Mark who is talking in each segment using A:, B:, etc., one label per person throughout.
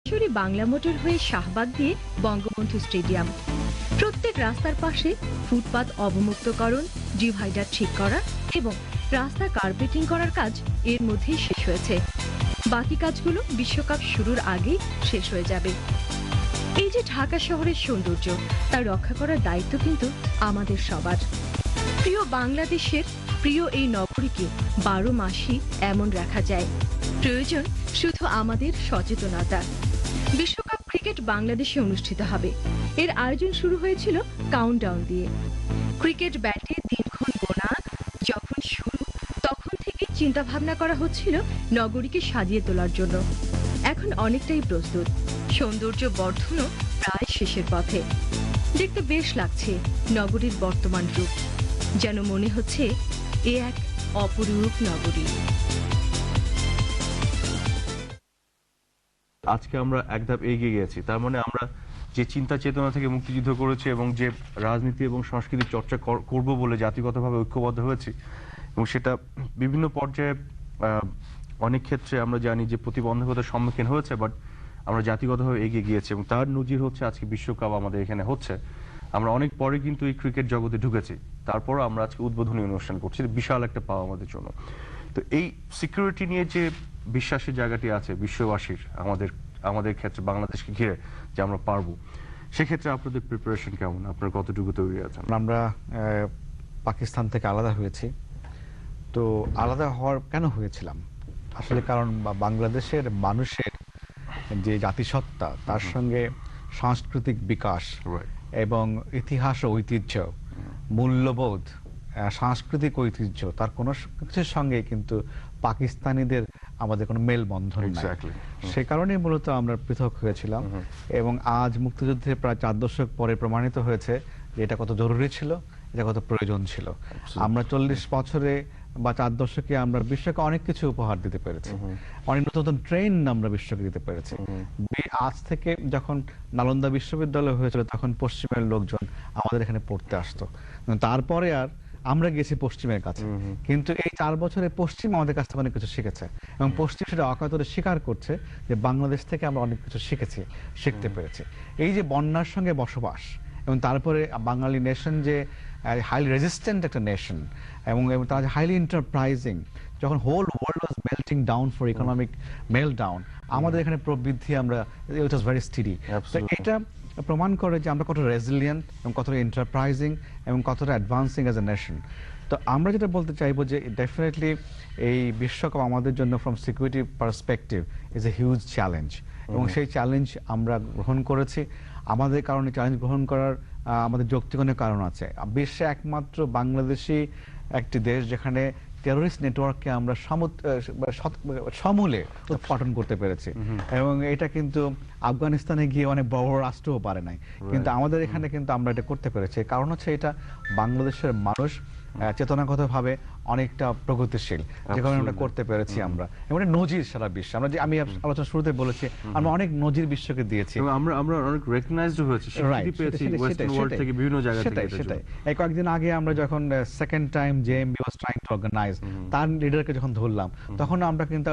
A: সরাসরি বাংলা মোটর হয়ে শাহবাগ দিয়ে বঙ্গবন্ধু স্টেডিয়াম। প্রত্যেক রাস্তার পাশে ফুটপাত অবমুক্তকরণ, ডিভাইডার ঠিক করা এবং রাস্তা কার্পেটিং করার কাজ এর মধ্যেই শেষ হয়েছে। বাকি কাজগুলো বিশ্বকাপ শুরুর আগেই শেষ হয়ে যাবে। এই যে ঢাকা শহরের সৌন্দর্য, তা রক্ষা করার দায়িত্ব কিন্তু আমাদের সবার। প্রিয় বাংলাদেশের প্রিয় এই নগরীকে 12 মাসই এমন রাখা যায়। প্রয়োজন শুধু আমাদের সচেতনতা। বিশ্বকাপ ক্রিকেট বাংলাদেশে অনুষ্ঠিত হবে। এর আয়োজন শুরু হয়েছিল কাউন্টডাউন দিয়ে। ক্রিকেট ব্যাটে দিনক্ষণ গোনা যখন শুরু, তখন থেকে চিন্তা ভাবনা করা হচ্ছিল নগরীকে সাজিয়ে তোলার জন্য। এখন অনেকটাই প্রস্তুত। সৌন্দর্য বর্ধনও প্রায় শেষের পথে। দেখতে বেশ লাগছে নগরীর বর্তমান রূপ, যেন মনে হচ্ছে এ এক অপরূপ নগরী।
B: আজকে আমরা এক ধাপ এগিয়ে গেছি। তার মানে আমরা যে চিন্তা চেতনা থেকে মুক্তিযুদ্ধ করেছি এবং যে রাজনীতি এবং সংস্কৃতির চর্চা করব বলে জাতিগতভাবে ঐক্যবদ্ধ হয়েছি, এবং সেটা বিভিন্ন পর্যায়ে অনেক ক্ষেত্রে আমরা জানি যে প্রতিবন্ধকতার সম্মুখীন হয়েছে, বাট আমরা জাতিগতভাবে এগিয়ে গিয়েছি এবং তার নজির হচ্ছে আজকে বিশ্বকাপ আমাদের এখানে হচ্ছে। আমরা অনেক পরে কিন্তু এই ক্রিকেট জগতে ঢুকেছি, তারপরও আমরা আজকে উদ্বোধনী অনুষ্ঠান করছি। বিশাল একটা পাওয়া আমাদের জন্য। তো এই সিকিউরিটি নিয়ে যে বিশ্বাসের জায়গাটি আছে বিশ্ববাসীর আমাদের ক্ষেত্রে বাংলাদেশকে ঘিরে যে আমরা পারবো, সেক্ষেত্রে আপনাদের প্রিপারেশন কেমন? আপনার কতটুকু তৈরি আছেন?
C: আমরা পাকিস্তান থেকে আলাদা হয়েছি। তো আলাদা হওয়ার কেন হয়েছিলাম আসলে, কারণ বাংলাদেশের মানুষের যে জাতিসত্তা, তার সঙ্গে সাংস্কৃতিক বিকাশ এবং ইতিহাস ও ঐতিহ্য, মূল্যবোধ, সাংস্কৃতিক ঐতিহ্য, তার কোনো কিছুর সঙ্গে কিন্তু পাকিস্তানিদের আমাদের কোনো মেলবন্ধন নেই। সে কারণে মূলত আমরা পৃথক হয়েছিলাম। এবং আজ মুক্তিযুদ্ধের প্রায় 4 দশক পরে প্রমাণিত হয়েছে যে এটা কত জরুরি ছিল, এটা কত প্রয়োজন ছিল। আমরা 40 বছরে বা 4 দশকে আমরা বিশ্বকে অনেক কিছু উপহার দিতে পেরেছি, অনেক নতুন নতুন ট্রেন আমরা বিশ্বকে দিতে পেরেছি। আজ থেকে যখন নালন্দা বিশ্ববিদ্যালয় হয়েছিল, তখন পশ্চিমের লোকজন আমাদের এখানে পড়তে আসতো। তারপরে আর আমরা গেছি পশ্চিমের কাছে, কিন্তু এই 4 বছরে পশ্চিম আমাদের কাছ থেকে অনেক কিছু শিখেছে এবং পশ্চিম সেটা অকাতরে স্বীকার করছে যে বাংলাদেশ থেকে আমরা অনেক কিছু শিখতে পেরেছি। এই যে বন্যার সঙ্গে বসবাস, এবং তারপরে বাঙালি নেশন যে হাইলি রেজিস্ট্যান্ট একটা নেশন, এবং তারা হাইলি এন্টারপ্রাইজিং, যখন whole world was melting down for economic meltdown, আমাদের এখানে প্রবৃদ্ধি আমরা ইট ওয়াজ ভেরি স্টিডি। তো এটা প্রমাণ করে যে আমরা কত রেজিলিয়েন্ট এবং কতটা এন্টারপ্রাইজিং এবং কতটা অ্যাডভান্সিং অ্যাজ এ নেশন। তো আমরা যেটা বলতে চাইবো যে ডেফিনেটলি এই বিশ্বকাপ আমাদের জন্য from security perspective is a huge challenge, এবং সেই চ্যালেঞ্জ আমরা গ্রহণ করেছি। আমাদের কারণে চ্যালেঞ্জ গ্রহণ করার আমাদের যৌক্তিক অনেক কারণ আছে। বিশ্বে একমাত্র বাংলাদেশি একটি দেশ যেখানে টেরোরিস্ট নেটওয়ার্ককে আমরা সমূলে উৎপাটন করতে পেরেছি, এবং এটা কিন্তু আফগানিস্তানে গিয়ে অনেক বড় রাষ্ট্রও পারে নাই, কিন্তু আমাদের এখানে কিন্তু আমরা এটা করতে পেরেছি। কারণ হচ্ছে এটা বাংলাদেশের মানুষ চেতনাগতভাবে অনেকটা প্রগতিশীল, যে কারণে আমরা করতে পেরেছি। আমরা এবং নজির সারা বিশ্বে, আমি আলোচনা শুরুতে বলেছি আমরা অনেক নজির বিশ্বকে দিয়েছি,
B: আমরা অনেক রিকগনাইজড হয়েছি, স্বীকৃতি পেয়েছি ওয়েস্টার্ন ওয়ার্ল্ড থেকে বিভিন্ন জায়গা থেকে।
C: সেটাই এই কয়েকদিন আগে আমরা যখন second time JMB was trying to organise, তার লিডারকে যখন ধরলাম, তখন আমরা কিন্তু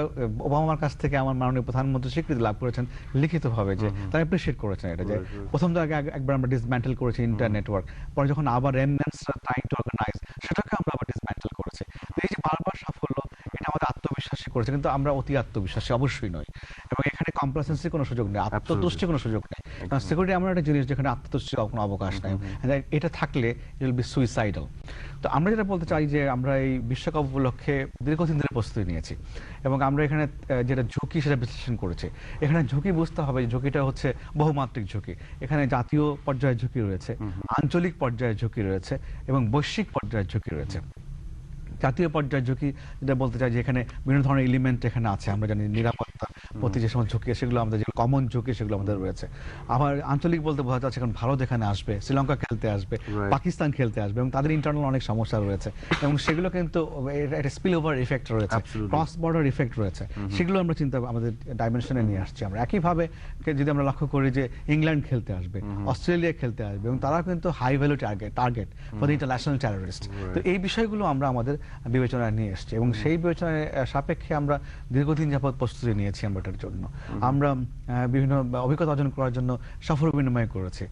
C: ওবামার কাছ থেকে আমার মাননীয় প্রধানমন্ত্রী স্বীকৃতি লাভ করেছেন লিখিতভাবে, যে তারা অ্যাপ্রিশিয়েট করেছেন এটা, যে প্রথম তো একবার আমরা ডিসম্যান্টেল করেছি ইন্টার নেটওয়ার্ক, পরে যখন আবার রেমিনেন্টসরা ট্রাইং টু অর্গানাইজ, সেটাকে আমরা আবার ডিসম্যান্টেল করেছি। এই যে বারবার সাফল্য, এটা আমাদের আত্মবিশ্বাসী করেছে, কিন্তু আমরা অতি আত্মবিশ্বাসী অবশ্যই নয়, এবং এখানে কমপ্লাসেন্সির কোনো সুযোগ নেই, আত্মতুষ্টির কোনো সুযোগ নেই। কারণ সিকিউরিটি এমন একটা জিনিস যেখানে আত্মতুষ্টির কোনো অবকাশ নেই, এটা থাকলে ইট উইল বি সুইসাইডাল। তো আমরা যেটা বলতে চাই যে আমরা এই বিশ্বকাপ উপলক্ষে দীর্ঘদিন ধরে প্রস্তুতি নিয়েছি, এবং আমরা এখানে যেটা ঝুঁকি সেটা বিশ্লেষণ করেছি। এখানে ঝুঁকি বুঝতে হবে, ঝুঁকিটা হচ্ছে বহুমাত্রিক ঝুঁকি। এখানে জাতীয় পর্যায়ের ঝুঁকি রয়েছে, আঞ্চলিক পর্যায়ের ঝুঁকি রয়েছে, এবং বৈশ্বিক পর্যায়ের ঝুঁকি রয়েছে। জাতীয় পর্যায়ের ঝুঁকি যেটা বলতে চাই যে এখানে বিভিন্ন ধরনের এলিমেন্ট এখানে আছে। আমরা জানি নিরাপত্তা প্রতি যে সমস্ত ঝুঁকি, সেগুলো আমাদের যে কমন ঝুঁকি, সেগুলো আমাদের রয়েছে। আবার আঞ্চলিক বলতে বোঝা যাচ্ছে এখন ভারত এখানে আসবে, শ্রীলঙ্কা খেলতে আসবে, পাকিস্তান খেলতে আসবে, এবং তাদের ইন্টারনাল অনেক সমস্যা রয়েছে, এবং সেগুলো কিন্তু একটা স্পিল ওভার ইফেক্ট রয়েছে, ক্রস বর্ডার ইফেক্ট রয়েছে, সেগুলো আমরা চিন্তা আমাদের ডাইমেনশনে নিয়ে আসছি। আমরা একইভাবে যদি আমরা লক্ষ্য করি যে ইংল্যান্ড খেলতে আসবে, অস্ট্রেলিয়া খেলতে আসবে, এবং তারা কিন্তু high value target for the international terrorist. তো এই বিষয়গুলো আমরা আমাদের বিবেচনায় নিয়ে এসেছি, এবং সেই বিবেচনায় সাপেক্ষে আমরা দীর্ঘদিন যাবৎ প্রস্তুতি নিয়েছি আমরা করাটার জন্য। আমরা বিভিন্ন অভিজ্ঞতা অর্জন করার জন্য সফর বিনিময় করেছি।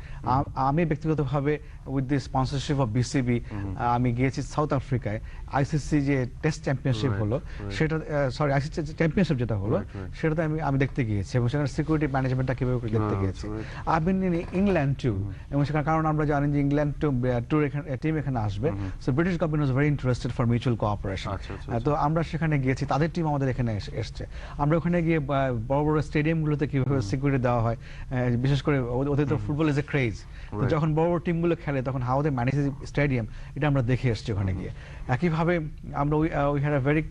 C: আমি ব্যক্তিগতভাবে with the sponsorship of BCB আমি গিয়েছি সাউথ আফ্রিকায়। আইসিসি যে টেস্ট চ্যাম্পিয়নশিপ হলো সেটা, সরি আইসিসি চ্যাম্পিয়নশিপ যেটা হলো সেটাতে আমি দেখতে গিয়েছি এবং সেখানে সিকিউরিটি ম্যানেজমেন্টটা কিভাবে দেখতে গিয়েছি। আমি ইংল্যান্ড টু, এবং সেখানে কারণ আমরা জানি যে ইংল্যান্ড ট্যুর টিম এখানে আসবে, so British government was very interested for mutual cooperation. তো আমরা সেখানে গিয়েছি, তাদের টিম আমাদের এখানে এসছে। আমরা ওখানে গিয়ে বড় বড় স্টেডিয়ামগুলোতে কিভাবে সিকিউরিটি দেওয়া হয়, বিশেষ করে ওদের তো ফুটবল ইজ এ ক্রেজ, তো যখন বড় বড় টিমগুলো খেলে তখন হাউ দে ম্যানেজ স্টেডিয়াম, এটা আমরা দেখে এসেছি ওখানে গিয়ে। একইভাবে আমরা we had a very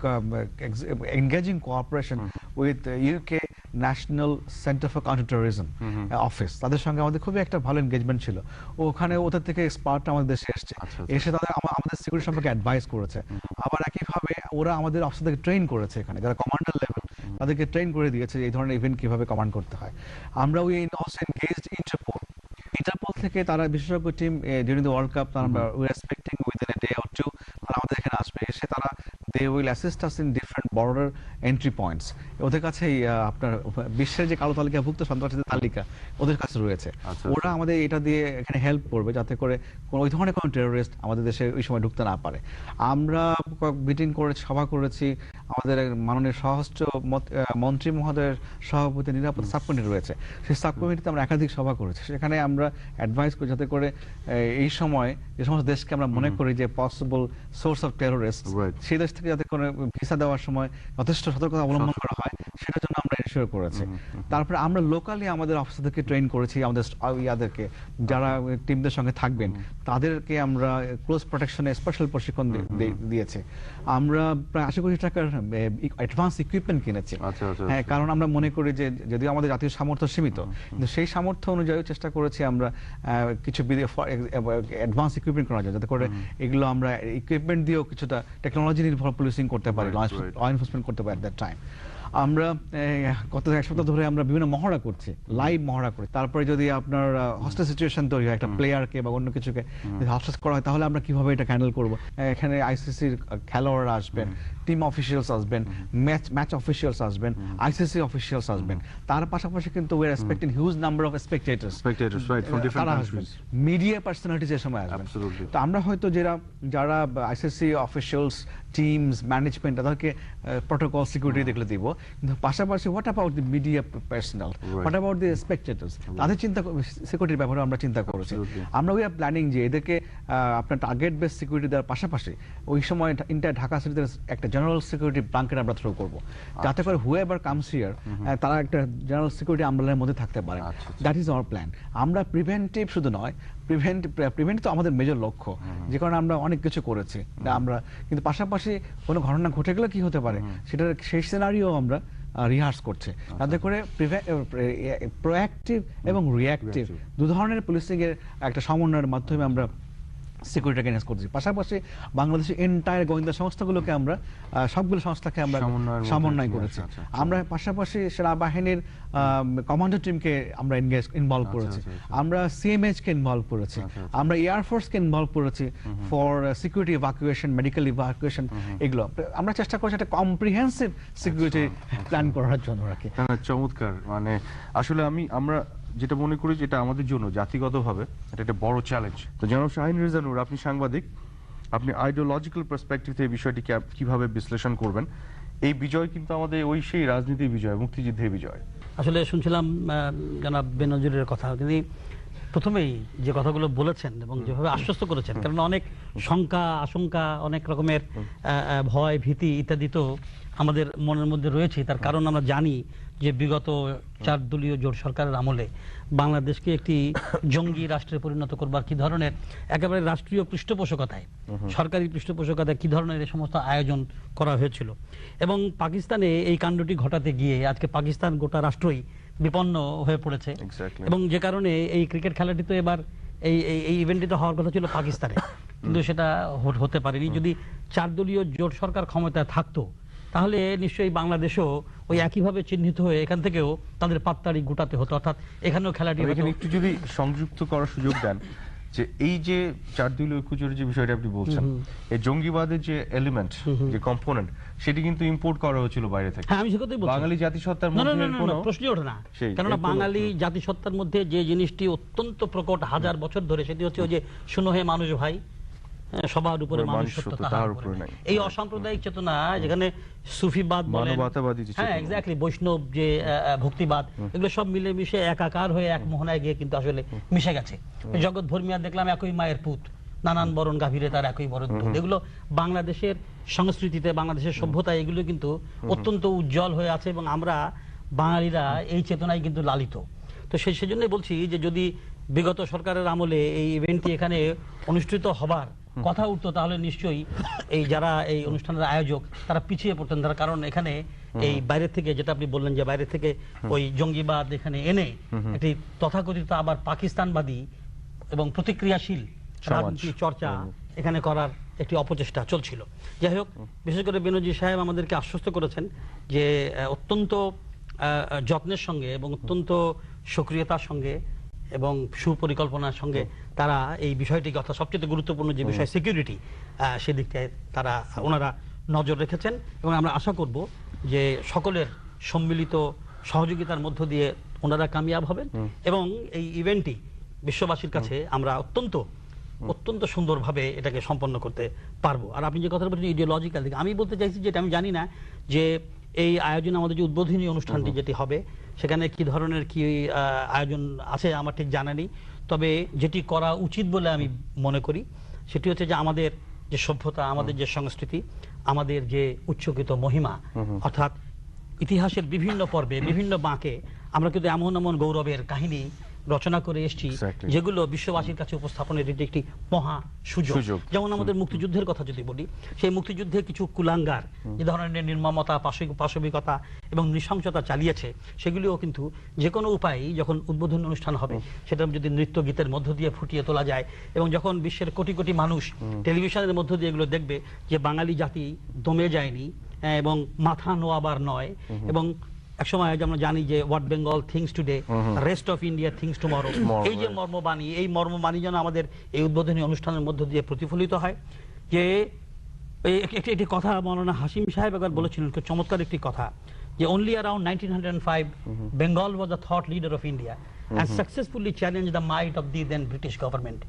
C: engaging cooperation with UK national centre for counter terrorism office, তাদের সঙ্গে আমাদের খুবই একটা ভালো এনগেজমেন্ট ছিল। ওখানে ওদের থেকে এক্সপার্ট আমাদের দেশে এসছে, এসে তাদের আমাদের সিকিউরিটি সম্পর্কে অ্যাডভাইস করেছে। আবার একইভাবে ওরা আমাদের অফিসারদেরকে ট্রেন করেছে, এখানে যারা কমান্ডার লেভেল তাদেরকে ট্রেন করে দিয়েছে এই ধরনের ইভেন্ট কিভাবে কমান্ড করতে হয়। আমরা উই অলসো এনগেজড ইন্টারপোল থেকে তারা বিশেষজ্ঞ team during the world cup, আমরা we are expecting within a day or two তারা আমাদের এখানে আসবে, এসে তারা they will assist us in different border entry points. ওদের কাছেই আপনার বিশ্বের যে কালো তালিকাভুক্ত সন্ত্রাসীদের তালিকা ওদের কাছে রয়েছে, ওরা আমাদের এটা দিয়ে এখানে হেল্প করবে যাতে করে ওই ধরনের কোনো টেরোরিস্ট আমাদের দেশে ওই সময় ঢুকতে না পারে। আমরা মিটিং করেছি, সভা করেছি, আমাদের মাননীয় স্বরাষ্ট্র মন্ত্রী মহোদয়ের সভাপতি নিরাপত্তা সাব কমিটি রয়েছে, সেই সাব কমিটিতে আমরা একাধিক সভা করেছি। সেখানে আমরা অ্যাডভাইস করি যাতে করে এই সময় যে সমস্ত দেশকে আমরা মনে করি যে পসিবল সোর্স অফ টেরোরিস্ট, সেই দেশ থেকে যাতে করে ভিসা দেওয়ার সময় যথেষ্ট সতর্কতা অবলম্বন করা হয় সেটার জন্য আমরা এনশিওর করেছি। তারপরে আমরা লোকালি আমাদের অফিসারদেরকে ট্রেন করেছি, আমাদের ইয়াদেরকে যারা টিমদের সঙ্গে থাকবেন তাদেরকে আমরা ক্লোজ প্রোটেকশনে স্পেশাল প্রশিক্ষণ দিয়েছি। আমরা প্রায় 80 কোটি টাকার অ্যাডভান্স ইকুইপমেন্ট কিনেছি। হ্যাঁ, কারণ আমরা মনে করি যে যদিও আমাদের জাতীয় সামর্থ্য সীমিত, কিন্তু সেই সামর্থ্য অনুযায়ী চেষ্টা করেছি আমরা কিছু অ্যাডভান্স ইকুইপমেন্ট করা যায় যাতে করে এগুলো আমরা ইকুইপমেন্ট দিয়েও কিছুটা টেকনোলজি নির্ভর পুলিশিং করতে পারি, ল এনফোর্সমেন্ট করতে পারি। এট দ্যাট টাইম আমরা গত এক সপ্তাহ ধরে আমরা বিভিন্ন মহড়া করছি, লাইভ মহড়া করি। তারপরে যদি আপনার হস্টেজ সিচুয়েশন তৈরি হয়, একটা প্লেয়ারকে বা অন্য কিছুকে হস্টেজ করা হয়, তাহলে আমরা কিভাবে এটা হ্যান্ডেল করবো। এখানে আইসিসির খেলোয়াড়রা আসবেন, টিম অফিসিয়ালস আসবেন, ম্যাচ অফিসিয়ালস আসবেন, আইসিসি অফিসিয়ালস আসবেন। তার পাশাপাশি কিন্তু we are expecting huge number of spectators, তারা আসবেন, মিডিয়া পার্সোনালিটিস এ সময় আসবেন। তো আমরা হয়তো যারা আইসিসি অফিসিয়ালস, টিমস, ম্যানেজমেন্ট, তাদেরকে প্রোটোকল সিকিউরিটি দেখলে দিব, কিন্তু পাশাপাশি what about the media personal, what about the spectators, তাদের সিকিউরিটির ব্যাপারে আমরা চিন্তা করেছি। আমরা উই আর প্ল্যানিং যে এদেরকে আপনার টার্গেট বেস সিকিউরিটি দেওয়ার পাশাপাশি ওই সময় ইন্টার ঢাকা সিটিতে একটা জেনারেল সিকিউরিটি ব্ল্যাঙ্কেট আমরা থ্রো করবো, যাতে করে হুএভার কামস হিয়ার তারা একটা জেনারেল সিকিউরিটি আমলার মধ্যে থাকতে পারে। That is our plan. আমরা প্রিভেন্টিভ শুধু নয়, প্রিভেন্ট তো আমাদের মেজর লক্ষ্য, যে কারণে আমরা অনেক কিছু করেছি আমরা, কিন্তু পাশাপাশি কোনো ঘটনা ঘটে গেলে কি হতে পারে সেটার সেই সিনারিও আমরা রিহার্স করছে, যাতে করে প্রোঅ্যাক্টিভ এবং রিঅ্যাক্টিভ দু ধরনের পুলিশিং এর একটা সমন্বয়ের মাধ্যমে আমরা সিকিউরিটিকে এনহ্যান্স করছি। পাশাপাশি বাংলাদেশের এন্টায়ার গোয়েন্দা সংস্থাগুলোকে আমরা সবগুলো সংস্থাকে আমরা সমন্বয় করেছি। আমরা পাশাপাশি সেনাবাহিনীর কমান্ডার টিমকে আমরা ইনভলভ করেছি, আমরা সিএমএইচ কে ইনভলভ করেছি, আমরা এয়ারফোর্সকে ইনভলভ করেছি for security evacuation, medical evacuation. এগুলো আমরা চেষ্টা করছি একটা কম্প্রিহেন্সিভ সিকিউরিটি প্ল্যান করার জন্য আর কি।
B: চমৎকার। মানে আসলে আমরা যেটা মনে করি যেটা আমাদের জন্য জাতিগতভাবে এটা একটা বড় চ্যালেঞ্জ। তো জনাব শাহিন রেজা নূর, আপনি সাংবাদিক, আপনি আইডিওলজিক্যাল পার্সপেক্টিভ থেকে এই বিষয়টি কিভাবে বিশ্লেষণ করবেন? এই বিজয় কিন্তু আমাদের ওই সেই রাজনীতির বিজয়, মুক্তিযুদ্ধের বিজয়।
D: আসলে শুনছিলাম জনাব বেনজিরের কথা, তিনি প্রথমেই যে কথাগুলো বলেছেন এবং যেভাবে আশ্বস্ত করেছেন, কারণ অনেক শঙ্কা, আশঙ্কা, অনেক রকমের ভয়, ভীতি ইত্যাদি তো আমাদের মনের মধ্যে রয়েছে। তার কারণ আমরা জানি যে বিগত 4 দলীয় জোট সরকারের আমলে বাংলাদেশকে একটি জঙ্গি রাষ্ট্রে পরিণত করবার কি ধরনের একেবারে রাষ্ট্রীয় পৃষ্ঠপোষকতায়, সরকারি পৃষ্ঠপোষকতায় কি ধরনের এই সমস্ত আয়োজন করা হয়েছিল, এবং পাকিস্তানে এই কাণ্ডটি ঘটাতে গিয়ে আজকে পাকিস্তান গোটা রাষ্ট্রই বিপন্ন হয়ে পড়েছে। এবং যে কারণে এই ক্রিকেট খেলাটি তো এবার এই ইভেন্টটি তো হওয়ার কথা ছিল পাকিস্তানে, কিন্তু সেটা হতে পারেনি। যদি 4 দলীয় জোট সরকার ক্ষমতায় থাকতো তাহলে নিশ্চয়ই বাংলাদেশও ওই একইভাবে চিহ্নিত হয়ে এখান থেকেও তাদের পাত্তাড়ি গুটাতে হতো, অর্থাৎ এখানেও খেলাটি।
B: একটু যদি সংযুক্ত করার সুযোগ দেন, যে এই যে 4 দলীয় ঐক্য জোটের যে বিষয়টা আপনি বলছেন, এই জঙ্গিবাদের যে এলিমেন্ট, যে কম্পোনেন্ট, সেটি কিন্তু ইম্পোর্ট করা হয়েছিল বাইরে থেকে।
D: হ্যাঁ, আমি সে কথাই বলছি।
B: বাঙালি জাতিসত্তার
D: না,
B: মধ্যে
D: না, না,
B: কোনো
D: না, প্রশ্নই ওঠে না। কেননা বাঙালি জাতিসত্তার মধ্যে যে জিনিসটি অত্যন্ত প্রকট হাজার বছর ধরে, সেটি হচ্ছে ওই যে শুনো হে মানুষ ভাই, সবার উপরে মানুষ সত্য, তাহার উপরে নাই। এই অসাম্প্রদায়িক চেতনা, যেখানে সুফিবাদ বলেন, হ্যাঁ এক্স্যাক্টলি, বৈষ্ণব যে ভক্তিবাদ, এগুলো সব মিলেমিশে একাকার হয়ে এক মোহনায় গিয়ে কিন্তু আসলে মিশে গেছে। জগৎ ধর্মীয়া দেখলাম একই মায়ের পুত, নানান বরণ গাভীরে তার একই বরণ দুধ। এগুলো বাংলাদেশের সংস্কৃতিতে, বাংলাদেশের সভ্যতায় এগুলো কিন্তু অত্যন্ত উজ্জ্বল হয়ে আছে, এবং আমরা বাঙালিরা এই চেতনায় কিন্তু লালিত। তো সেজন্যই বলছি যে যদি বিগত সরকারের আমলে এই ইভেন্টটি এখানে অনুষ্ঠিত হবার কথা উঠতো, তাহলে নিশ্চয়ই এই যারা এই অনুষ্ঠানের আয়োজক তারা পিছিয়ে পড়তেন। তার কারণ এখানে এই বাইরে থেকে, যেটা আপনি বললেন যে বাইরে থেকে ওই জঙ্গিবাদ এখানে এনে একটি তথাকথিত আবার পাকিস্তানবাদী এবং প্রতিক্রিয়াশীল রাজনীতি চর্চা এখানে করার একটি অপচেষ্টা চলছিল। যাই হোক, বিশেষ করে বেনজির সাহেব আমাদেরকে আশ্বস্ত করেছেন যে অত্যন্ত যত্নের সঙ্গে এবং অত্যন্ত সক্রিয়তার সঙ্গে এবং সুপরিকল্পনার সঙ্গে তারা এই বিষয়টিকে, অর্থাৎ সবচেয়ে গুরুত্বপূর্ণ যে বিষয় সিকিউরিটি, সেদিকটায় ওনারা নজর রেখেছেন। এবং আমরা আশা করব যে সকলের সম্মিলিত সহযোগিতার মধ্য দিয়ে ওনারা কামিয়াব হবেন, এবং এই ইভেন্টটি বিশ্ববাসীর কাছে আমরা অত্যন্ত সুন্দরভাবে এটাকে সম্পন্ন করতে পারবো। আর আপনি যে কথা বলছেন ইডিওলজিক্যাল দিকে, আমি বলতে চাইছি যেটা আমি জানি না যে এই আয়োজনে আমাদের যে উদ্বোধনী অনুষ্ঠানটি যেটি হবে, সেখানে কি ধরনের কি আয়োজন আছে আমার ঠিক জানা নেই। তবে যেটি করা উচিত বলে আমি মনে করি সেটি হচ্ছে যে আমাদের যে সভ্যতা, আমাদের যে সংস্কৃতি, আমাদের যে উচ্চকিত মহিমা, অর্থাৎ ইতিহাসের বিভিন্ন পর্বে, বিভিন্ন বাঁকে আমরা কিন্তু এমন এমন গৌরবের কাহিনী রচনা করে এসেছি, যেগুলো বিশ্ববাসীর কাছে উপস্থাপনের এটি একটি মহা সুযোগ। যেমন আমাদের মুক্তিযুদ্ধের কথা যদি বলি, সেই মুক্তিযুদ্ধে কিছু কুলাঙ্গার যে ধরনের নির্মমতা, পাশবিকতা এবং নৃশংসতা চালিয়েছে, সেগুলিও কিন্তু যে কোনো উপায়ে যখন উদ্বোধনী অনুষ্ঠান হবে, সেটা যদি নৃত্য গীতের মধ্য দিয়ে ফুটিয়ে তোলা যায়, এবং যখন বিশ্বের কোটি কোটি মানুষ টেলিভিশনের মধ্য দিয়ে এগুলো দেখবে যে বাঙালি জাতি দমে যায়নি এবং মাথা নোয়াবার নয়, এবং একসময় আমরা জানি যে what Bengal things today, rest of India things tomorrow, এই যে মর্মবাণী, এই মর্মবাণী যেন আমাদের এই উদ্বোধনী অনুষ্ঠানের মধ্য দিয়ে প্রতিফলিত হয়। যে একটি কথা মাওলানা হাশিম সাহেব একবার বলেছিলেন, খুব চমৎকার একটি কথা, যে only around 1905 Bengal was a thought leader of India and successfully challenged the might of the then British government.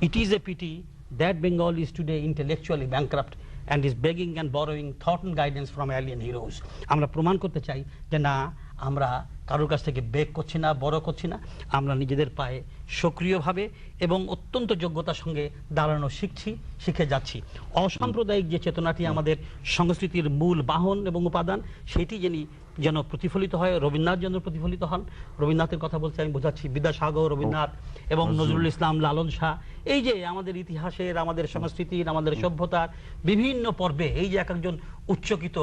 D: It is a pity that Bengal is today intellectually bankrupt and is begging and borrowing thought and guidance from alien heroes. আমরা প্রমাণ করতে চাই যে না, আমরা কারোর কাছ থেকে বেগ করছি না, বড় করছি না, আমরা নিজেদের পায়ে সক্রিয়ভাবে এবং অত্যন্ত যোগ্যতার সঙ্গে দাঁড়ানো শিখে যাচ্ছি। অসাম্প্রদায়িক যে চেতনাটি আমাদের সংস্কৃতির মূল বাহন এবং উপাদান, সেটি যেন প্রতিফলিত হয়, রবীন্দ্রনাথ যেন প্রতিফলিত হন। রবীন্দ্রনাথের কথা বলতে আমি বোঝাচ্ছি বিদ্যাসাগর, রবীন্দ্রনাথ এবং নজরুল ইসলাম, লালন শাহ, এই যে আমাদের ইতিহাসের, আমাদের সংস্কৃতির, আমাদের সভ্যতার বিভিন্ন পর্বে এই যে এক একজন উচ্চকিত,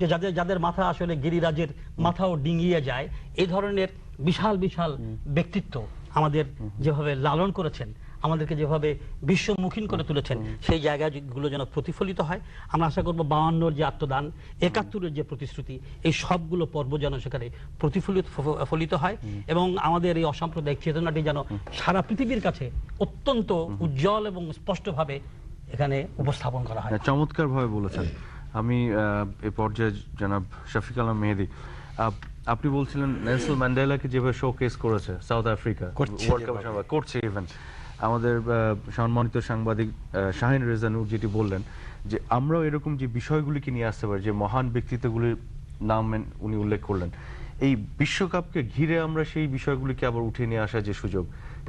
D: যে যাদের মাথা আসলে গিরিরাজের মাথাও ডিঙিয়ে যায়, এই ধরনের বিশাল বিশাল ব্যক্তিত্ব আমাদের যেভাবে লালন করেছেন, আমাদেরকে যেভাবে বিশ্বমুখী করে তুলেছেন, সেই জায়গাগুলো যেন প্রতিফলিত হয়। আমরা আশা করব 52-র যে আত্মদান, 71-এর যে প্রতিশ্রুতি, এই সবগুলো পর্ব যেন সেখানে প্রতিফলিত হয়, এবং আমাদের এই অসাম্প্রদায়িক চেতনাটি যেন সারা পৃথিবীর কাছে অত্যন্ত উজ্জ্বল এবং স্পষ্টভাবে এখানে উপস্থাপন করা হয়।
B: চমৎকার ভাবে বলেছেন। আমি এই পর্যায়ে জনাব শফিক আলম মেহেদী, আপনি বলছিলেন নেলসন ম্যান্ডেলাকে যেভাবে শোকেস করেছে সাউথ আফ্রিকা, ওয়ার্ল্ড কাপ করছে ইভেন, আমাদের সম্মানিত সাংবাদিক শাহিন রেজা নূর যেটি বললেন যে আমরাও এরকম যে বিষয়গুলিকে নিয়ে আসতে পারি, যে মহান ব্যক্তিত্বগুলির নাম উনি উল্লেখ করলেন, এই বিশ্বকাপকে ঘিরে আমরা সেই বিষয়গুলিকে আবার উঠিয়ে নিয়ে আসার যে সুযোগ।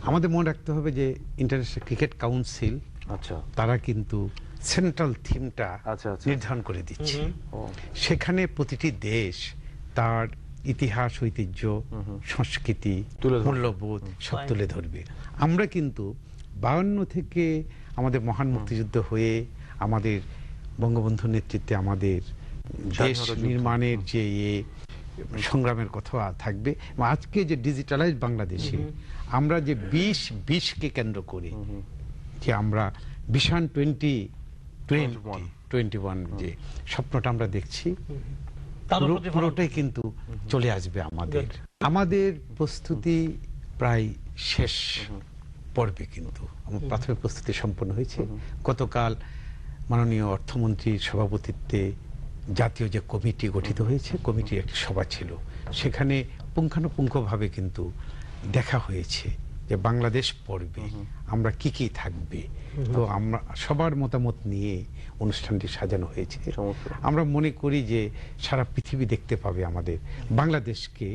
E: আমাদের মনে রাখতে হবে যে ইন্টারন্যাশনাল ক্রিকেট কাউন্সিল, তারা কিন্তু সেন্ট্রাল থিমটা নির্ধারণ করে দিচ্ছে। সেখানে প্রতিটি দেশ তার ইতিহাস, ঐতিহ্য, সংস্কৃতি, মূল্যবোধ সব তুলে ধরবে। আমরা কিন্তু 52 থেকে আমাদের মহান মুক্তিযুদ্ধ হয়ে আমাদের বঙ্গবন্ধুর নেতৃত্বে আমাদের দেশ নির্মাণের যে সংগ্রামের কথা থাকবে, আজকে যে ডিজিটালাইজ বাংলাদেশে আমরা যে 2020-কে কেন্দ্র করে যে আমরা ভিশন 2021 যে স্বপ্নটা আমরা দেখছি, পুরোটাই কিন্তু চলে আসবে। আমাদের প্রস্তুতি প্রায় শেষ, পর্বে কিন্তু আমার প্রাথমিক প্রস্তুতি সম্পন্ন হয়েছে। গতকাল মাননীয় অর্থমন্ত্রীর সভাপতিত্বে জাতীয় যে কমিটি গঠিত হয়েছে, কমিটির একটি সভা ছিল, সেখানে পুঙ্খানুপুঙ্খভাবে কিন্তু দেখা হয়েছে যে বাংলাদেশ পর্বে আমরা কি কি থাকবে। তো আমরা সবার মতামত নিয়ে অনুষ্ঠানটি সাজানো হয়েছে। আমরা মনে করি যে সারা পৃথিবী দেখতে পাবে আমাদের বাংলাদেশকে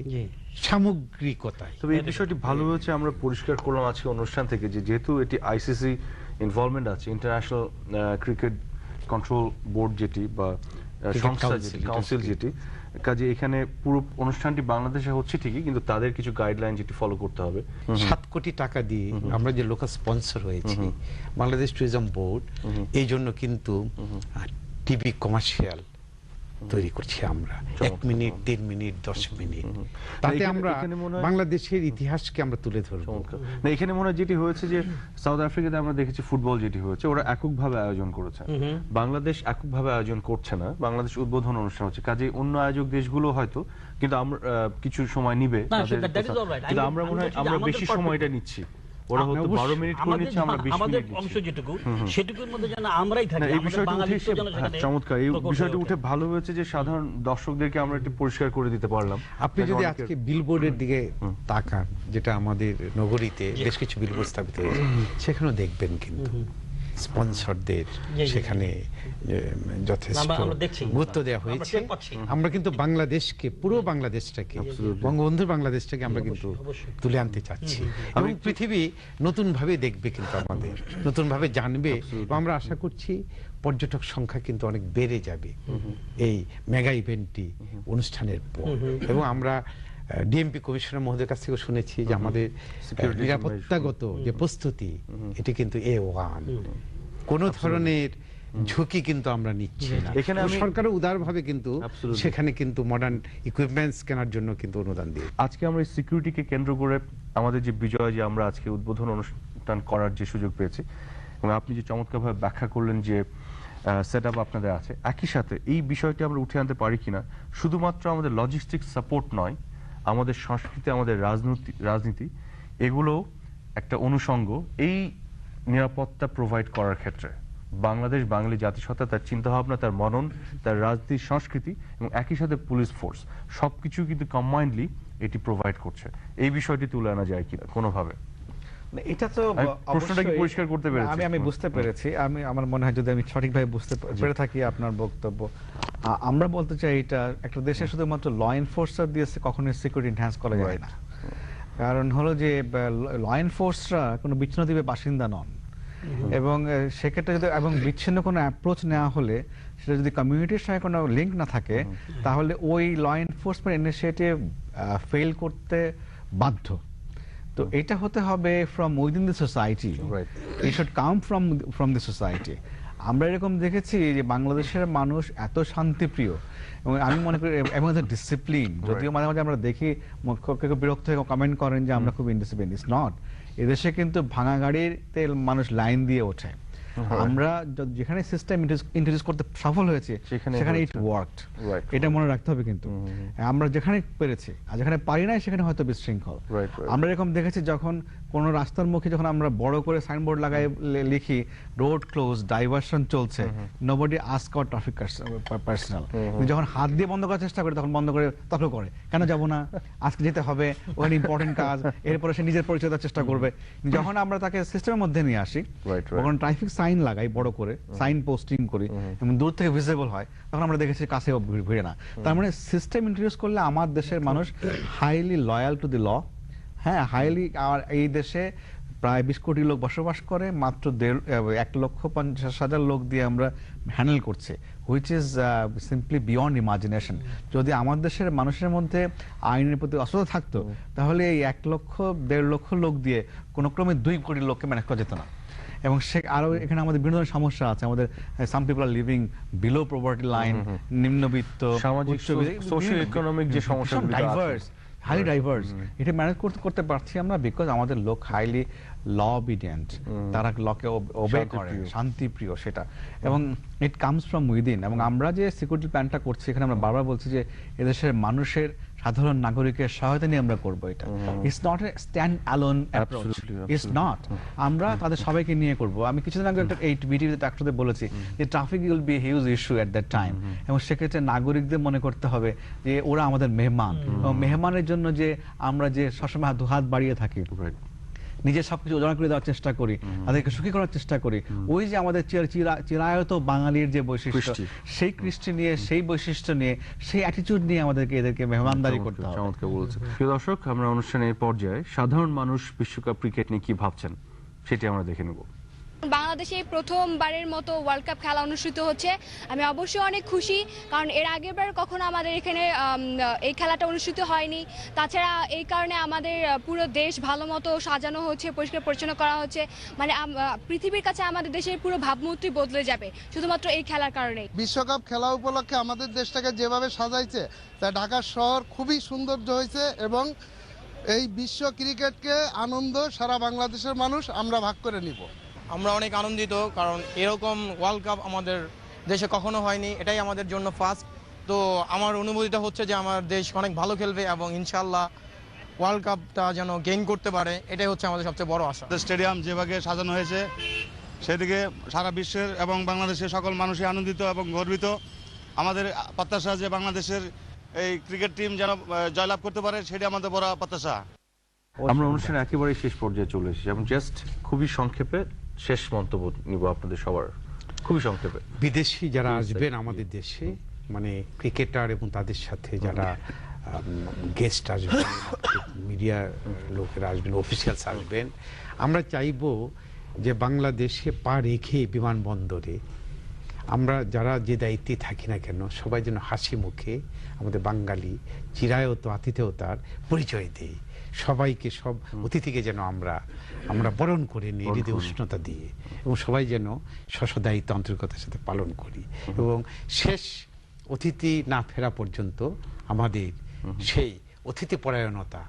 E: সামগ্রিকতায়।
B: তবে এই বিষয়টি ভালো হয়েছে, আমরা পরিষ্কার করলাম আজকে অনুষ্ঠান থেকে যে যেহেতু এটি আইসিসি ইনভলভমেন্ট আছে, ইন্টারন্যাশনাল ক্রিকেট কন্ট্রোল বোর্ড যেটি বা সংস্থা যেটি, কাউন্সিল যেটি, কাজে এখানে পুরো অনুষ্ঠানটি বাংলাদেশে হচ্ছে ঠিকই, কিন্তু তাদের কিছু গাইডলাইন যেটি ফলো করতে হবে।
E: 7 কোটি টাকা দিয়ে আমরা যে লোকাল স্পন্সর হয়েছি বাংলাদেশ ট্যুরিজম বোর্ড, এই জন্য কিন্তু টিভি কমার্শিয়াল তৈরি করছি আমরা, 1 মিনিট, 3 মিনিট, 10 মিনিট, তাতে আমরা বাংলাদেশের ইতিহাসকে আমরা তুলে ধরবো।
B: না, এখানে মনে হয় যেটি হয়েছে যে সাউথ আফ্রিকাতে আমরা দেখেছি ফুটবল যেটি হয়েছে, ওরা এককভাবে আয়োজন করেছে, বাংলাদেশ এককভাবে আয়োজন করছে না, বাংলাদেশ উদ্বোধন অনুষ্ঠান হচ্ছে, কাজে অন্য আয়োজক দেশগুলো হয়তো কিন্তু আমরা কিছু সময় নিবে, কিন্তু আমরা মনে হয় আমরা বেশি সময়টা নিচ্ছি, ওরা হয়তো 12 মিনিট করে নিচ্ছে, আমরা 20
D: আমাদের
B: মিনিট
D: অংশ যেটুকু সেটুকুর মধ্যে যেন আমরাই থাকি।
B: এই বিষয়টি চমৎকার, এই বিষয়টি উঠে ভালো হয়েছে যে সাধারণ দর্শকদেরকে আমরা একটু পরিষ্কার করে দিতে পারলাম।
E: আপনি যদি আজকে বিলবোর্ডের দিকে তাকান, যেটা আমাদের নগরীতে বেশ কিছু বিলবোর্ড স্থাপিত হয়েছে, সেখানেও দেখবেন কিন্তু স্পন্সরদের সেখানে যথেষ্ট গুরুত্ব দেওয়া হয়েছে। আমরা কিন্তু বাংলাদেশকে, পুরো বাংলাদেশটাকে, বঙ্গবন্ধুর বাংলাদেশটাকে আমরা কিন্তু তুলে আনতে চাচ্ছি, এবং পৃথিবী নতুন ভাবে দেখবে, কিন্তু আমাদের নতুন ভাবে জানবে, এবং আমরা আশা করছি পর্যটক সংখ্যা কিন্তু অনেক বেড়ে যাবে এই মেগা ইভেন্টটি অনুষ্ঠানের পর। এবং আমরা ডিএমপি কমিশনার মহোদয়ের কাছ থেকে শুনেছি যে আমাদের নিরাপত্তাগত যে প্রস্তুতি, এটি কিন্তু A1, কোন ধরনের ঝুঁকি কিন্তু আমরা নিচ্ছি না। এখানে সরকারও উদারভাবে কিন্তু সেখানে কিন্তু মডার্ন ইকুইপমেন্টস কেনার জন্য কিন্তু অনুদান দিয়ে।
B: আজকে আমরা এই সিকিউরিটিকে কেন্দ্র করে আমাদের যে বিজয়, যে আমরা আজকে উদ্বোধন অনুষ্ঠান করার যে সুযোগ পেয়েছি, এবং আপনি যে চমৎকারভাবে ব্যাখ্যা করলেন যে সেটআপ আপনাদের আছে, একই সাথে এই বিষয়টি আমরা উঠে আনতে পারি কিনা শুধুমাত্র আমাদের লজিস্টিক সাপোর্ট নয়, আমাদের সংস্কৃতি, আমাদের রাজনীতি, এগুলো একটা অনুষঙ্গ এই নিরাপত্তা প্রোভাইড করার ক্ষেত্রে। বাংলাদেশ, বাঙালি জাতিসত্তা, তার চিন্তাভাবনা, তার মনন, তার রাজনীতি, সংস্কৃতি এবং একই সাথে পুলিশ ফোর্স, সবকিছু কিন্তু কম্বাইন্ডলি এটি প্রোভাইড করছে। এই বিষয়টি তুলে আনা যায় কিনা কোনোভাবে?
C: এটা তো
B: প্রশ্নটাকে পরিষ্কার করতে পেরেছি
C: আমি বুঝতে পেরেছি। আমার মনে হয় যদি আমি সঠিকভাবে বুঝতে পেরে থাকি আপনার বক্তব্য, আমরা বলতে চাই এটা একটা দেশে শুধুমাত্র ল এনফোর্সার দিয়ে কখনোই সিকিউরিটি এনহ্যান্স করা যায় না। কারণ হলো যে ল এনফোর্সরা কোনো বিচ্ছিন্ন দ্বীপের বাসিন্দা নন, এবং সেক্ষেত্রে যদি এবং বিচ্ছিন্ন কোনো অ্যাপ্রোচ নেওয়া হলে সেটা যদি কমিউনিটির সঙ্গে কোনো লিঙ্ক না থাকে, তাহলে ওই ল এনফোর্সমেন্ট ইনিশিয়েটিভ ফেল করতে বাধ্য। তো এটা হতে হবে from within the society, it should come from the society. আমরা এরকম দেখেছি যে বাংলাদেশের মানুষ এত শান্তিপ্রিয়, এবং আমি মনে করি এবং ডিসিপ্লিন, যদিও মাঝে মাঝে আমরা দেখি কেউ বিরক্ত হয়ে কমেন্ট করেন যে আমরা খুব ইনডিসিপ্লিন, ইটস নট। এদেশে কিন্তু ভাঙা গাড়িতে মানুষ লাইন দিয়ে ওঠে। আমরা যেখানে সিস্টেম ইন্ট্রোডিউস করতে সফল হয়েছে সেখানে ইট ওয়ার্কড, এটা মনে রাখতে হবে। কিন্তু আমরা যেখানে পেরেছি আর যেখানে পারি নাই সেখানে হয়তো বিশৃঙ্খল। আমরা এরকম দেখেছি যখন কোন রাস্তার মুখে যখন আমরা বড় করে সাইনবোর্ড লাগাই লিখি রোড ক্লোজ, ডাইভারশন চলছে, nobody ask our traffic personal, যখন হাত দিয়ে বন্ধ করার চেষ্টা করে তখন বন্ধ করে তখন করে কেন যাব না, আজকে যেতে হবে, ওখানে ইম্পর্টেন্ট কাজ, এরপরে সে নিজের পরিচয় দেওয়ার চেষ্টা করবে। যখন আমরা তাকে সিস্টেমের মধ্যে নিয়ে আসি, তখন ট্রাফিক সাইন লাগাই বড় করে, সাইন পোস্টিং করি এবং দূর থেকে ভিজিবল হয়, তখন আমরা দেখেছি কাছে ভিড়ে না। তার মানে সিস্টেম ইন্ট্রোডিউস করলে আমার দেশের মানুষ হাইলি লয়াল টু দি ল। হ্যাঁ, হাইলি। আর এই দেশে প্রায় 20 কোটি লোক বসবাস করে, মাত্র 1,50,000 লোক দিয়ে আমরা হ্যান্ডেল করছে, which is simply beyond imagination. যদি আমার দেশের মানুষের মধ্যে আইনের প্রতি অশ্রদ্ধা থাকতো, তাহলে এই 1,00,000-1,50,000 লোক দিয়ে কোনো ক্রমে 2 কোটি লোককে ম্যানেজ করা যেত না। এবং সে আরো এখানে আমাদের বিভিন্ন ধরনের সমস্যা আছে। আমাদের সাম পিপল আর লিভিং বিলো পভার্টি লাইন, নিম্নবিত্ত,
B: সামাজিক সোশিও ইকোনমিক যে সমস্যাগুলো
C: ডাইভার্স, হাইলি ডাইভার্স, এটা ম্যানেজ করতে পারছি আমরা বিকজ আমাদের লোক হাইলি ল অবিডিয়েন্ট, তারা লকে ওবে করে, শান্তিপ্রিয় সেটা, এবং ইট কামস ফ্রম উইদিন। এবং আমরা যে সিকিউরিটি প্ল্যানটা করছি এখানে আমরা বারবার বলছি যে এদেশের মানুষের সাধারণ নাগরিকের সহায়তা নিয়ে আমরা করব এটা। It's not a stand alone approach, it's not. আমরা তাদের সবাইকে নিয়ে করব। আমি কিছুদিন আগে একটা এই ভিডিওতে ডাক্তারদের বলেছি যে traffic will be huge issue at that time, এবং সেক্ষেত্রে নাগরিকদের মনে করতে হবে যে ওরা আমাদের মেহমান, এবং মেহমানের জন্য যে আমরা যে সবসময় দুহাত বাড়িয়ে থাকি, নিজের সবকিছু ওজন করে দেওয়ার চেষ্টা করি, তাদেরকে সুখী করার চেষ্টা করি, ওই যে আমাদের চিরায়ত বাঙালির যে বৈশিষ্ট্য, সেই কৃষ্টি নিয়ে, সেই বৈশিষ্ট্য নিয়ে, সেই অ্যাটিটিউড নিয়ে আমাদেরকে এদেরকে মেহমানদারি করতে হবে।
B: চমৎকার বলেছেন। প্রিয় দর্শক, আমরা অনুষ্ঠানের পর্যায়ে সাধারণ মানুষ বিশ্বকাপ ক্রিকেট নিয়ে কি ভাবছেন সেটি আমরা দেখে নেব।
F: বাংলাদেশে প্রথমবারের মতো ওয়ার্ল্ড কাপ খেলা অনুষ্ঠিত হচ্ছে। আমি অবশ্যই অনেক খুশি, কারণ এর আগেরবার কখনো আমাদের এখানে এই খেলাটা অনুষ্ঠিত হয়নি। তাছাড়া এই কারণে আমাদের পুরো দেশ ভালো মতো সাজানো হচ্ছে, পরিষ্কার পরিচ্ছন্ন করা হচ্ছে। মানে পৃথিবীর কাছে আমাদের দেশের পুরো ভাবমূর্তি বদলে যাবে শুধুমাত্র এই খেলার কারণে।
G: বিশ্বকাপ খেলা উপলক্ষে আমাদের দেশটাকে যেভাবে সাজাইছে, তা ঢাকা শহর খুবই সৌন্দর্য হয়েছে, এবং এই বিশ্ব ক্রিকেটকে আনন্দ সারা বাংলাদেশের মানুষ আমরা ভাগ করে নিব।
H: আমরা অনেক আনন্দিত, কারণ এরকম ওয়ার্ল্ড কাপ আমাদের দেশে কখনো হয়নি, এটাই আমাদের জন্য ফার্স্ট। তো আমার অনুভূতিটা হচ্ছে যে আমার দেশ অনেক ভালো খেলবে এবং ইনশাল্লাহ ওয়ার্ল্ড কাপটা যেন গেইন করতে পারে, এটাই হচ্ছে আমাদের সবচেয়ে বড় আশা।
I: স্টেডিয়াম যেভাবে সাজানো হয়েছে সেদিকে সারা বিশ্বের এবং বাংলাদেশের সকল মানুষই আনন্দিত এবং গর্বিত। আমাদের প্রত্যাশা যে বাংলাদেশের এই ক্রিকেট টিম যেন জয়লাভ করতে পারে, সেটি আমাদের বড় প্রত্যাশা।
B: আমরা অনুষ্ঠানে একেবারে শেষ পর্যায়ে চলে এসেছি, এবং জাস্ট খুবই সংক্ষেপে শেষ মন্তব্য নিব আপনাদের সবার, খুবই সংক্ষেপে।
E: বিদেশি যারা আসবেন আমাদের দেশে, মানে ক্রিকেটার এবং তাদের সাথে যারা গেস্ট আসবেন, মিডিয়া লোকেরা আসবেন, অফিসিয়ালস আসবেন, আমরা চাইব যে বাংলাদেশে পা রেখে বিমানবন্দরে আমরা যারা যে দায়িত্বে থাকি না কেন, সবাই যেন হাসি মুখে আমাদের বাঙালি চিরায়ত আতিথেয়তার পরিচয় দেই। সবাইকে, সব অতিথিকে যেন আমরা বরণ করে নিই হৃদয় উষ্ণতা দিয়ে, এবং সবাই যেন দায়িত্ব আন্তরিকতার সাথে পালন করি, এবং শেষ অতিথি না ফেরা পর্যন্ত আমাদের সেই অতিথি পরায়ণতা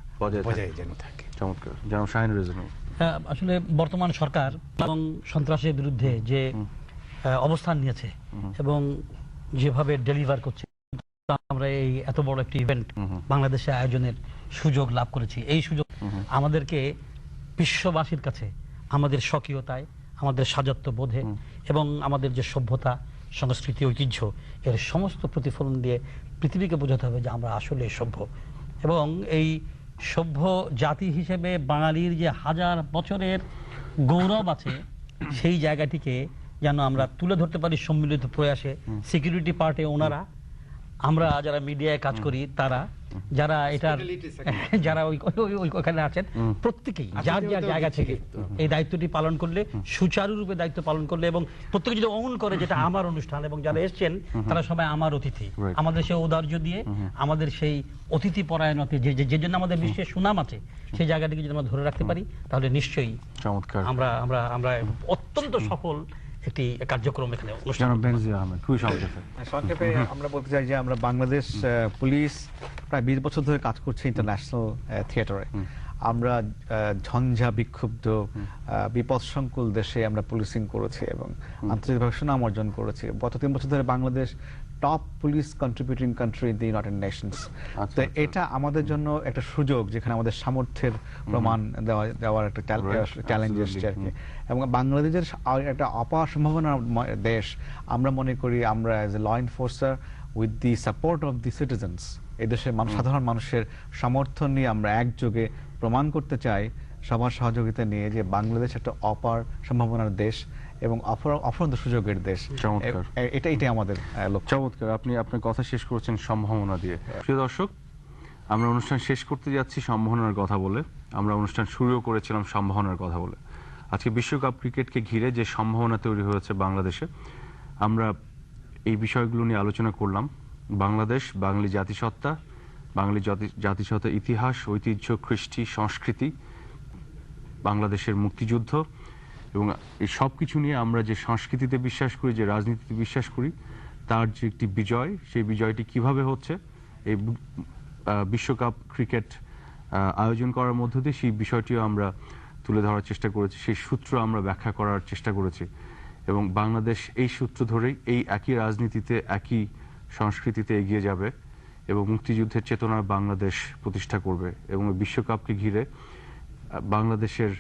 E: বজায় যেন থাকে।
B: চমৎকার। যেন শাহিন রেজনু,
D: আসলে বর্তমান সরকার এবং সন্ত্রাসের বিরুদ্ধে যে অবস্থান নিয়েছে এবং যেভাবে ডেলিভার করছে, আমরা এই এত বড় একটি ইভেন্ট বাংলাদেশে আয়োজনের সুযোগ লাভ করেছি। এই সুযোগ আমাদেরকে বিশ্ববাসীর কাছে আমাদের স্বকীয়তায়, আমাদের সাজত্ব বোধে এবং আমাদের যে সভ্যতা, সংস্কৃতি, ঐতিহ্য, এর সমস্ত প্রতিফলন দিয়ে পৃথিবীকে বোঝাতে হবে যে আমরা আসলে সভ্য, এবং এই সভ্য জাতি হিসেবে বাঙালির যে হাজার বছরের গৌরব আছে, সেই জায়গাটিকে যেন আমরা তুলে ধরতে পারি সম্মিলিত প্রয়াসে। সিকিউরিটি পার্টে ওনারা, আমরা যারা মিডিয়ায় কাজ করি, তারা যারা এটার যারা ওইখানে আছেন, প্রত্যেকেই যার যার জায়গা থেকে এই দায়িত্বটি পালন করলে, সুচারুরূপে দায়িত্ব পালন করলে, এবং প্রত্যেকে যদি অন করে যেটা আমার অনুষ্ঠান, এবং যারা এসছেন তারা সবাই আমার অতিথি, আমাদের সেই ঔদার্য দিয়ে, আমাদের সেই অতিথি পরায়ণতে যে জন্য আমাদের বিশ্বের সুনাম আছে, সেই জায়গাটিকে যদি আমরা ধরে রাখতে পারি, তাহলে নিশ্চয়ই
B: চমৎকার
D: আমরা আমরা আমরা অত্যন্ত সফল একটি কার্যক্রম এখানে অনুষ্ঠান।
C: সংক্ষেপে আমরা বলতে চাই যে আমরা বাংলাদেশ পুলিশ প্রায় 20 বছর ধরে কাজ করছে ইন্টারন্যাশনাল থিয়েটারে। আমরা ঝঞ্ঝা বিক্ষুব্ধ বিপদসংকুল দেশে আমরা পুলিশিং করেছি এবং আন্তর্জাতিকভাবে সুনাম অর্জন করেছি। গত 3 বছর ধরে Bangladesh top police contributing country in the United Nations. তো এটা আমাদের জন্য একটা সুযোগ, যেখানে আমাদের সামর্থ্যের প্রমাণ দেওয়ার একটা চ্যালেঞ্জ এসছে আর কি। এবং বাংলাদেশের একটা অপার সম্ভাবনার দেশ। আমরা মনে করি আমরা as a law enforcer with the support of the citizens, এদেশের সাধারণ মানুষের সমর্থন নিয়ে আমরা একযোগে প্রমাণ করতে চাই, সবার সহযোগিতা নিয়ে, যে বাংলাদেশ একটা অপার সম্ভাবনার দেশ এবং অফুরন্ত সুযোগের দেশ। এটাই আমাদের লক্ষ্য।
B: চমৎকার। আপনি আপনার কথা শেষ করেছেন সম্ভাবনা দিয়ে। প্রিয় দর্শক, আমরা অনুষ্ঠান শেষ করতে যাচ্ছি সম্ভাবনার কথা বলে। আমরা অনুষ্ঠান শুরুও করেছিলাম সম্ভাবনার কথা বলে। আজকে বিশ্বকাপ ক্রিকেটকে ঘিরে যে সম্ভাবনা তৈরি হয়েছে বাংলাদেশে, আমরা এই বিষয়গুলো নিয়ে আলোচনা করলাম। বাংলাদেশ, বাঙালি জাতিসত্তা, বাঙালি জাতিসত্তার ইতিহাস, ঐতিহ্য, কৃষ্টি, সংস্কৃতি, বাংলাদেশের মুক্তিযুদ্ধ, এবং এই সব কিছু নিয়ে আমরা যে সংস্কৃতিতে বিশ্বাস করি, যে রাজনীতিতে বিশ্বাস করি, তার যে একটি বিজয়, সেই বিজয়টি কিভাবে হচ্ছে এই বিশ্বকাপ ক্রিকেট আয়োজন করার মধ্য দিয়ে, সেই বিষয়টিও আমরা তুলে ধরার চেষ্টা করেছি। সেই সূত্র আমরা ব্যাখ্যা করার চেষ্টা করেছি, এবং বাংলাদেশ এই সূত্র ধরেই এই একই রাজনীতিতে, একই সংস্কৃতিতে এগিয়ে যাবে, এবং মুক্তিযুদ্ধের চেতনা বাংলাদেশ প্রতিষ্ঠা করবে এবং বিশ্বকাপকে ঘিরে বাংলাদেশের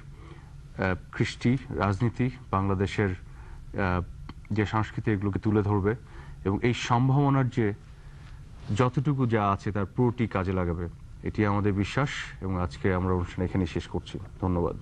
B: কৃষ্টি, রাজনীতি, বাংলাদেশের যে সংস্কৃতি এগুলোকে তুলে ধরবে এবং এই সম্ভাবনার যে যতটুকু যা আছে তার পুরোটি কাজে লাগাবে, এটি আমাদের বিশ্বাস। এবং আজকে আমরা অনুষ্ঠান এখানে শেষ করছি। ধন্যবাদ।